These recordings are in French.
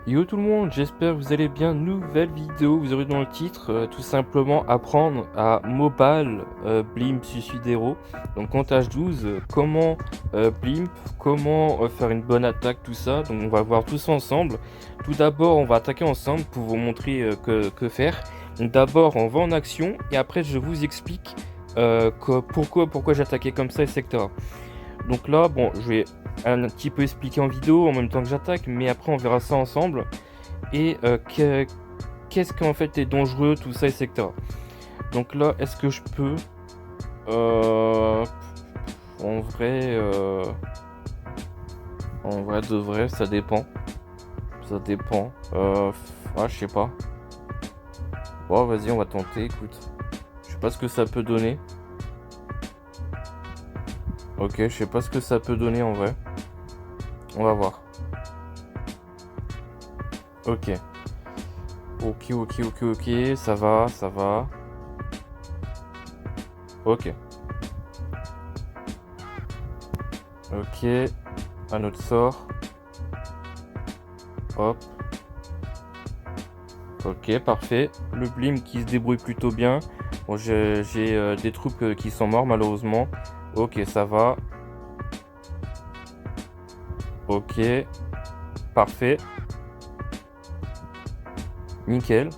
Yo tout le monde, j'espère que vous allez bien. Nouvelle vidéo, vous aurez dans le titre tout simplement apprendre à Mobile Blimp Suicide Hero. Donc en tâche 12, comment Blimp, comment faire une bonne attaque, tout ça. Donc on va voir tout ça ensemble. Tout d'abord, on va attaquer ensemble pour vous montrer que faire. Donc d'abord, on va en action et après je vous explique pourquoi j'ai attaqué comme ça, etc. Donc là, bon, je vais un petit peu expliquer en vidéo en même temps que j'attaque, mais après on verra ça ensemble. Et qu'est-ce qu'en fait est dangereux, tout ça, etc. Donc là, est-ce que je peux en vrai, en vrai de vrai, ça dépend. Ça dépend. Je sais pas. Bon, vas-y, on va tenter. Écoute, je sais pas ce que ça peut donner. Ok, je sais pas ce que ça peut donner en vrai. On va voir. Ok. Ok, ça va, ça va. Ok. Ok. Un autre sort. Hop. Ok, parfait. Le Blim qui se débrouille plutôt bien. Bon, j'ai des troupes qui sont morts malheureusement. Ok, ça va. Ok. Parfait. Nickel.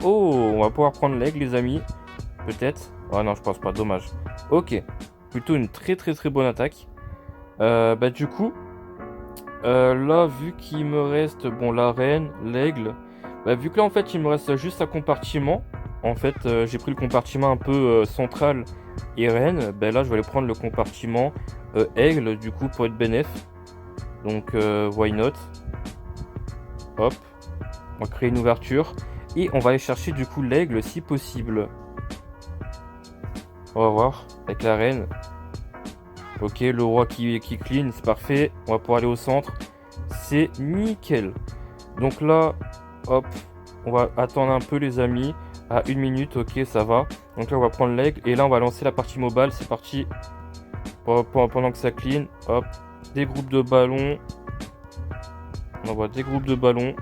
Oh, on va pouvoir prendre l'aigle, les amis. Peut-être. Ouais, non, je pense pas. Dommage. Ok. Plutôt une très bonne attaque. Du coup, là, vu qu'il me reste, bon, la reine, l'aigle. Vu que là, en fait, il me reste juste un compartiment. En fait, j'ai pris le compartiment un peu central et reine. Là, je vais aller prendre le compartiment aigle, du coup, pour être bénéf. Donc, why not? Hop. On va créer une ouverture. Et on va aller chercher, du coup, l'aigle, si possible. On va voir, avec la reine. Ok, le roi qui clean, c'est parfait. On va pouvoir aller au centre. C'est nickel. Donc là, hop, on va attendre un peu les amis. À 1 minute, ok, ça va. Donc là, on va prendre l'aigle. Et là, on va lancer la partie mobile. C'est parti. Pendant que ça clean. Hop, des groupes de ballons. On envoie des groupes de ballons.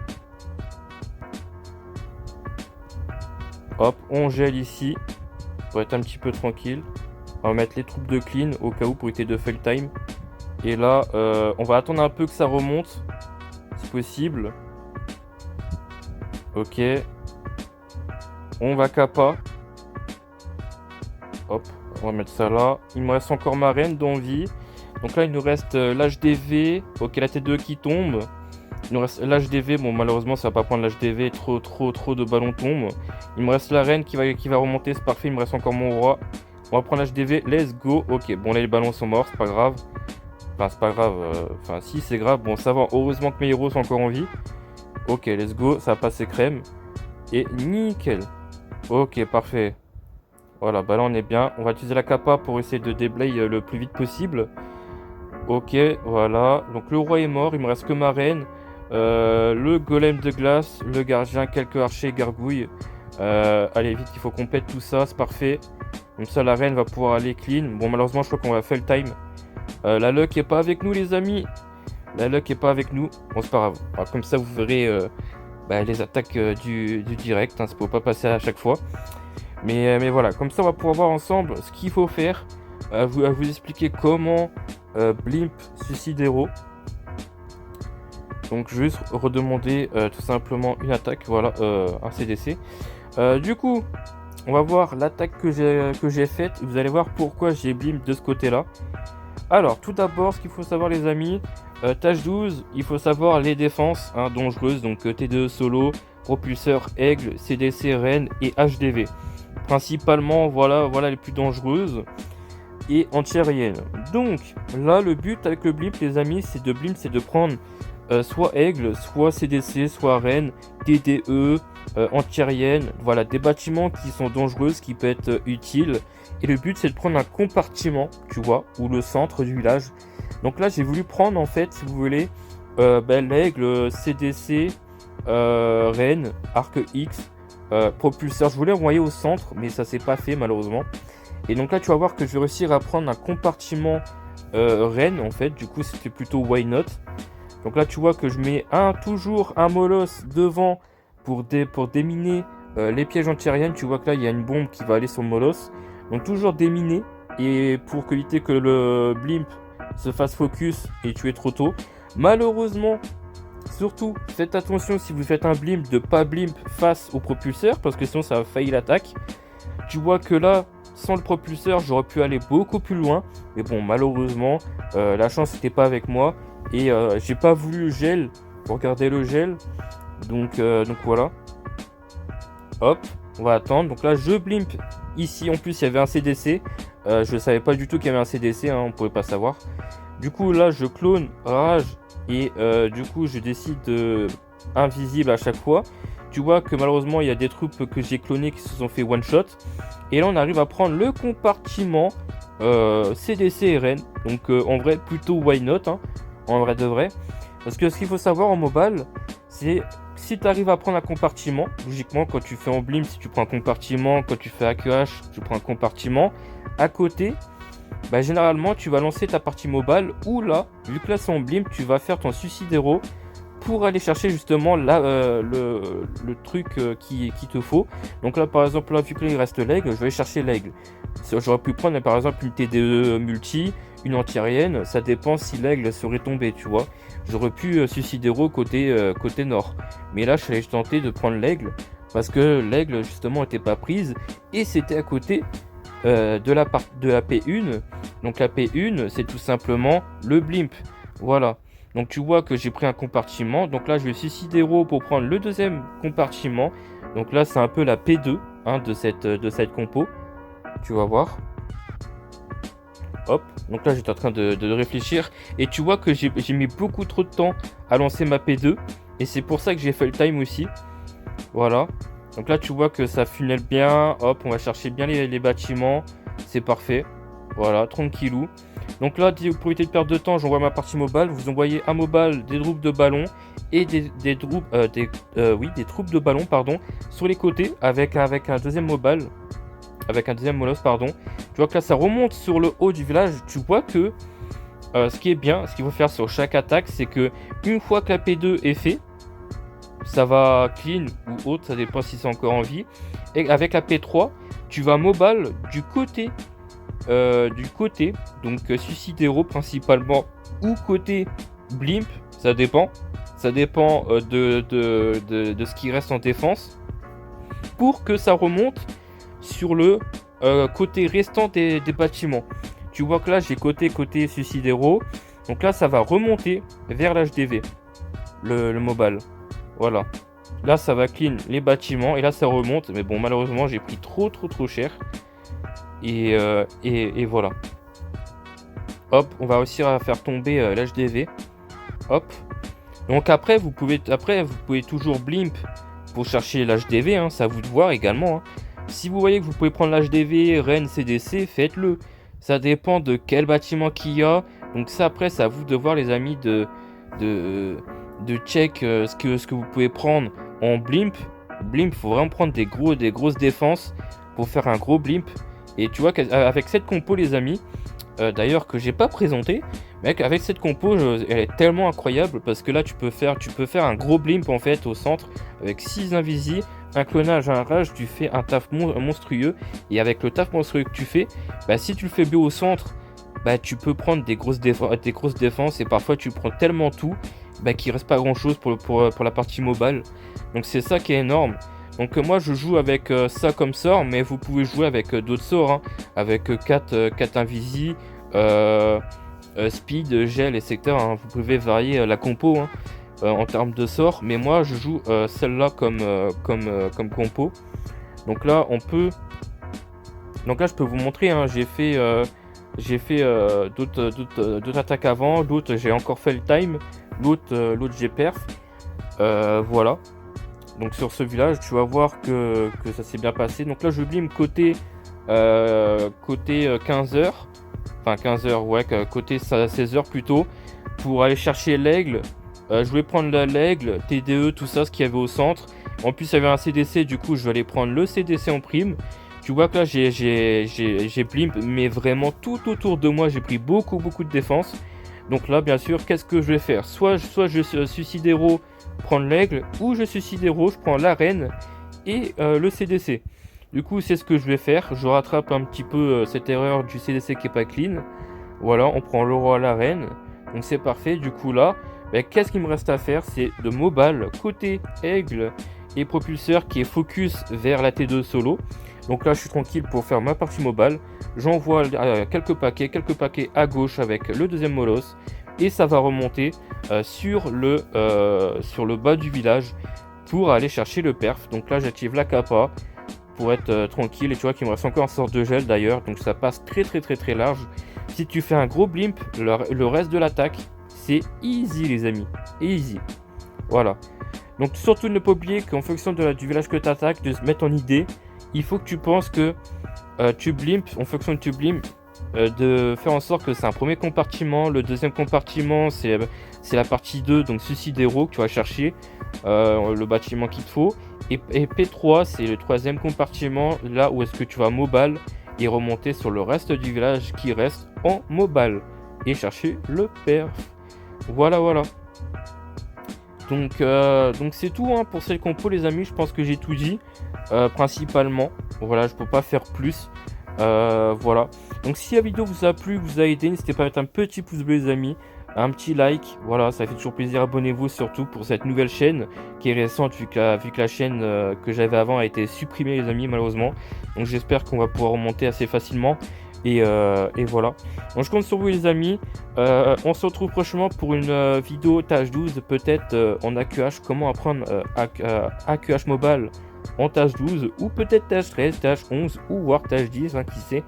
Hop, on gèle ici. Pour être un petit peu tranquille. On va mettre les troupes de clean au cas où pour éviter de fail time. Et là, on va attendre un peu que ça remonte. Si possible. Ok. On va kappa. Hop, on va mettre ça là. Il me reste encore ma reine d'envie. Donc là, il nous reste l'HDV. Ok, la T2 qui tombe. Il nous reste l'HDV. Bon, malheureusement, ça va pas prendre l'HDV. Trop de ballons tombent. Il me reste la reine qui va remonter. C'est parfait. Il me reste encore mon roi. On va prendre l'HDV. Let's go. Ok, bon, là, les ballons sont morts. C'est pas grave. Enfin, c'est pas grave. Enfin, si, c'est grave. Bon, ça va. Heureusement que mes héros sont encore en vie. Ok, let's go. Ça va passer crème. Et nickel. Ok, parfait. Voilà, là on est bien. On va utiliser la kappa pour essayer de déblayer le plus vite possible. Ok, voilà. Donc le roi est mort, il me reste que ma reine. Le golem de glace, le gardien, quelques archers, gargouilles. Allez vite, il faut qu'on pète tout ça, c'est parfait. Comme ça la reine va pouvoir aller clean. Bon malheureusement je crois qu'on va faire le time. La luck est pas avec nous les amis. La luck est pas avec nous. Bon c'est pas grave. Alors, comme ça vous verrez les attaques du direct. Hein, ça peut pas passer à chaque fois. Mais voilà, comme ça on va pouvoir voir ensemble ce qu'il faut faire, à vous expliquer comment Blimp Suicide Hero. Donc juste redemander tout simplement une attaque, voilà, un CDC. Du coup, on va voir l'attaque que j'ai faite. Vous allez voir pourquoi j'ai Blimp de ce côté-là. Alors, tout d'abord, ce qu'il faut savoir les amis, tâche 12, il faut savoir les défenses dangereuses, donc T2 solo, propulseur, aigle, CDC, reine et HDV. Principalement, voilà les plus dangereuses et anti-aériennes. Donc là, le but avec le blimp, les amis, c'est de prendre soit aigle, soit CDC, soit reine, TDE, anti-aérienne. Voilà, des bâtiments qui sont dangereuses, qui peuvent être utiles. Et le but, c'est de prendre un compartiment, tu vois, ou le centre du village. Donc là, j'ai voulu prendre, en fait, si vous voulez, l'aigle, CDC, reine, arc X. Propulseur, je voulais envoyer au centre, mais ça s'est pas fait malheureusement. Et donc là, tu vas voir que je vais réussir à prendre un compartiment reine en fait. Du coup, c'était plutôt why not. Donc là, tu vois que je mets toujours un molosse devant pour déminer les pièges antiaériennes. Tu vois que là, il y a une bombe qui va aller sur le molosse. Donc toujours déminer et pour éviter que le blimp se fasse focus et tuer trop tôt. Malheureusement, surtout, faites attention si vous faites un blimp de pas blimp face au propulseur parce que sinon ça va faillir l'attaque. Tu vois que là, sans le propulseur, j'aurais pu aller beaucoup plus loin. Mais bon, malheureusement, la chance n'était pas avec moi. Et j'ai pas voulu le gel pour garder le gel. Donc voilà. Hop, on va attendre. Donc là, je blimp ici. En plus, il y avait un CDC. Je ne savais pas du tout qu'il y avait un CDC. Hein, on pouvait pas savoir. Du coup, là, je clone rage. Et du coup, je décide invisible à chaque fois. Tu vois que malheureusement, il y a des troupes que j'ai clonées qui se sont fait one shot. Et là, on arrive à prendre le compartiment CDC et REN. Donc en vrai, plutôt why not, hein, en vrai de vrai. Parce que ce qu'il faut savoir en mobile, c'est si tu arrives à prendre un compartiment, logiquement quand tu fais en blimp, si tu prends un compartiment, quand tu fais AQH, tu prends un compartiment, à côté, bah, généralement tu vas lancer ta partie mobile, ou là, vu que là c'est en blimp, tu vas faire ton suicide héros pour aller chercher justement là, le truc qu'il te faut. Donc là par exemple, là vu que là il reste l'aigle, je vais aller chercher l'aigle. J'aurais pu prendre par exemple une TDE multi, une antiaérienne, ça dépend si l'aigle serait tombé, tu vois. J'aurais pu suicide héros côté nord. Mais là je suis tenté de prendre l'aigle parce que l'aigle justement était pas prise et c'était à côté de la P1. Donc la P1 c'est tout simplement le blimp. Voilà. Donc tu vois que j'ai pris un compartiment. Donc là je vais suicide héros pour prendre le deuxième compartiment. Donc là c'est un peu la P2 hein, de cette compo. Tu vas voir. Hop, donc là j'étais en train de réfléchir. Et tu vois que j'ai mis beaucoup trop de temps à lancer ma P2. Et c'est pour ça que j'ai fait le time aussi. Voilà. Donc là tu vois que ça funnel bien. Hop, on va chercher bien les bâtiments. C'est parfait. Voilà, tranquillou. Donc là, pour éviter de perdre de temps, j'envoie ma partie mobile. Vous envoyez un mobile, des troupes de ballon et des troupes de ballon, pardon, sur les côtés avec un deuxième mobile, avec un deuxième molosse, pardon. Tu vois que là, ça remonte sur le haut du village. Tu vois que ce qui est bien, ce qu'il faut faire sur chaque attaque, c'est que une fois que la P2 est fait, ça va clean ou autre, ça dépend si c'est encore en vie. Et avec la P3, tu vas mobile du côté. Donc suicide héros principalement ou côté blimp, ça dépend de ce qui reste en défense pour que ça remonte sur le côté restant des bâtiments. Tu vois que là j'ai côté suicide héros, donc là ça va remonter vers l'HDV, le mobile. Voilà, là ça va clean les bâtiments et là ça remonte, mais bon malheureusement j'ai pris trop cher. Et voilà. Hop, on va réussir à faire tomber l'HDV. Hop. Donc après vous pouvez toujours blimp pour chercher l'HDV, hein, c'est à vous de voir également. Hein. Si vous voyez que vous pouvez prendre l'HDV, REN, CDC, faites-le. Ça dépend de quel bâtiment qu'il y a. Donc ça après c'est à vous de voir les amis de check ce que vous pouvez prendre en blimp. Blimp, faut vraiment prendre des grosses défenses pour faire un gros blimp. Et tu vois qu'avec cette compo les amis, d'ailleurs que j'ai pas présenté, mais avec cette compo elle est tellement incroyable parce que là tu peux faire un gros blimp en fait au centre avec 6 invisis, un clonage, un rage, tu fais un taf monstrueux. Et avec le taf monstrueux que tu fais, bah, si tu le fais bien au centre, bah, tu peux prendre des grosses défenses et parfois tu prends tellement tout bah, qu'il reste pas grand chose pour la partie mobile. Donc c'est ça qui est énorme. Donc moi je joue avec ça comme sort, mais vous pouvez jouer avec d'autres sorts, hein, avec 4 invisis, speed, gel et secteur, hein. Vous pouvez varier la compo hein, en termes de sorts, mais moi je joue celle-là comme compo. Donc là je peux vous montrer, hein, j'ai fait d'autres attaques avant, d'autres j'ai encore fait le time, l'autre j'ai perf, voilà. Donc sur ce village, tu vas voir que ça s'est bien passé. Donc là, je blim côté 15h. Enfin 15h, ouais, côté 16h plutôt. Pour aller chercher l'aigle. Je voulais prendre l'aigle, TDE, tout ça, ce qu'il y avait au centre. En plus, il y avait un CDC, du coup, je vais aller prendre le CDC en prime. Tu vois que là, j'ai blimp, mais vraiment tout autour de moi, j'ai pris beaucoup de défense. Donc là, bien sûr, qu'est-ce que je vais faire? Soit je suicide héros, prendre l'aigle, ou je suicide héros, je prends l'arène et le CDC. Du coup, c'est ce que je vais faire. Je rattrape un petit peu cette erreur du CDC qui est pas clean. Voilà, on prend le roi à l'arène. Donc c'est parfait. Du coup là, qu'est-ce qu'il me reste à faire? C'est de mobile côté aigle et propulseur qui est focus vers la T2 solo. Donc là, je suis tranquille pour faire ma partie mobile. J'envoie quelques paquets à gauche avec le deuxième molosse. Et ça va remonter sur le bas du village pour aller chercher le perf. Donc là, j'active la capa pour être tranquille. Et tu vois qu'il me reste encore un sort de gel d'ailleurs. Donc ça passe très large. Si tu fais un gros blimp, le reste de l'attaque, c'est easy les amis. Easy. Voilà. Donc surtout ne pas oublier qu'en fonction du village que tu attaques, de se mettre en idée, il faut que tu penses que tu blimp, en fonction de tu blimp, de faire en sorte que c'est un premier compartiment. Le deuxième compartiment, c'est la partie 2, donc suicide héros que tu vas chercher, le bâtiment qu'il te faut. Et P3, c'est le troisième compartiment, là où est-ce que tu vas mobile et remonter sur le reste du village qui reste en mobile et chercher le perf. Voilà. Donc c'est tout hein, pour cette compo les amis, je pense que j'ai tout dit principalement. Voilà, je peux pas faire plus. Voilà. Donc si la vidéo vous a plu, vous a aidé, n'hésitez pas à mettre un petit pouce bleu les amis, un petit like, voilà, ça fait toujours plaisir. Abonnez-vous surtout pour cette nouvelle chaîne qui est récente vu que la chaîne que j'avais avant a été supprimée les amis malheureusement. Donc j'espère qu'on va pouvoir remonter assez facilement. Et voilà. Donc je compte sur vous les amis. On se retrouve prochainement pour une vidéo tâche 12 peut-être en AQH. Comment apprendre AQH mobile en tâche 12 ou peut-être tâche 13, tâche 11 ou voire tâche 10 hein, qui sait.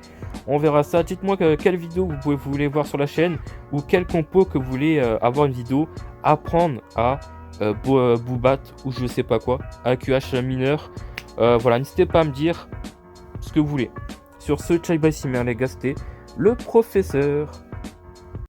On verra ça. Dites-moi quelle vidéo vous voulez voir sur la chaîne ou quel compo que vous voulez avoir une vidéo apprendre à Boobat ou je sais pas quoi, AQH mineur. Voilà, n'hésitez pas à me dire ce que vous voulez. Sur ce, Chai by Simer les gars, c'était le professeur.